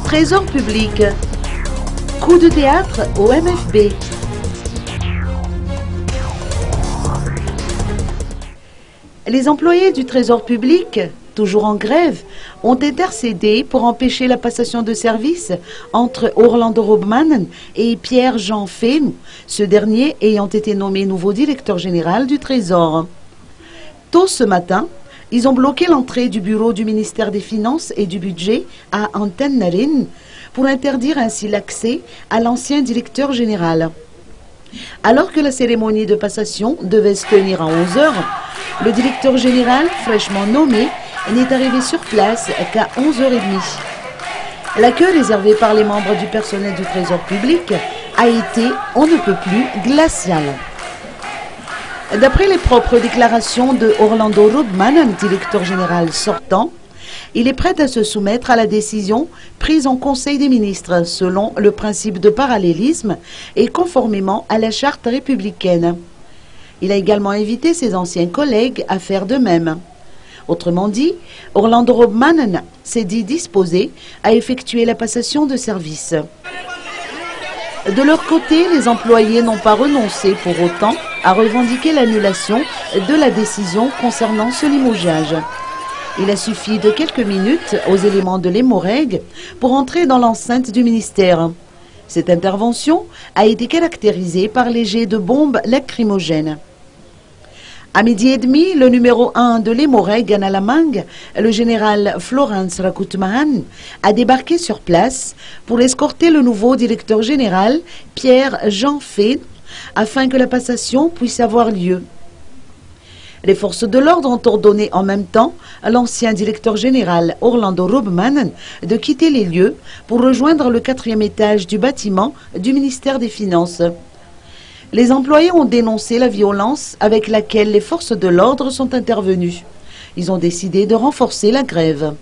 Trésor public. Coup de théâtre au MFB. Les employés du Trésor public, toujours en grève, ont intercédé pour empêcher la passation de service entre Orlando Robmannen et Pierre-Jean Fénoux, ce dernier ayant été nommé nouveau directeur général du Trésor. Tôt ce matin, ils ont bloqué l'entrée du bureau du ministère des Finances et du Budget à Antennarin pour interdire ainsi l'accès à l'ancien directeur général. Alors que la cérémonie de passation devait se tenir à 11 h, le directeur général, fraîchement nommé, n'est arrivé sur place qu'à 11 h 30. L'accueil réservé par les membres du personnel du Trésor public a été, on ne peut plus, glacial. D'après les propres déclarations de Orlando Robmannen, directeur général sortant, il est prêt à se soumettre à la décision prise en Conseil des ministres selon le principe de parallélisme et conformément à la charte républicaine. Il a également invité ses anciens collègues à faire de même. Autrement dit, Orlando Robmannen s'est dit disposé à effectuer la passation de service. De leur côté, les employés n'ont pas renoncé pour autant à revendiquer l'annulation de la décision concernant ce limogeage. Il a suffi de quelques minutes aux éléments de l'hémorragie pour entrer dans l'enceinte du ministère. Cette intervention a été caractérisée par les jets de bombes lacrymogènes. À midi et demi, le numéro 1 de l'hémorragie à Nalamang, le général Florence Rakutmahan, a débarqué sur place pour escorter le nouveau directeur général, Pierre-Jean Fénoux, afin que la passation puisse avoir lieu. Les forces de l'ordre ont ordonné en même temps à l'ancien directeur général Orlando Robmannen de quitter les lieux pour rejoindre le 4e étage du bâtiment du ministère des Finances. Les employés ont dénoncé la violence avec laquelle les forces de l'ordre sont intervenues. Ils ont décidé de renforcer la grève.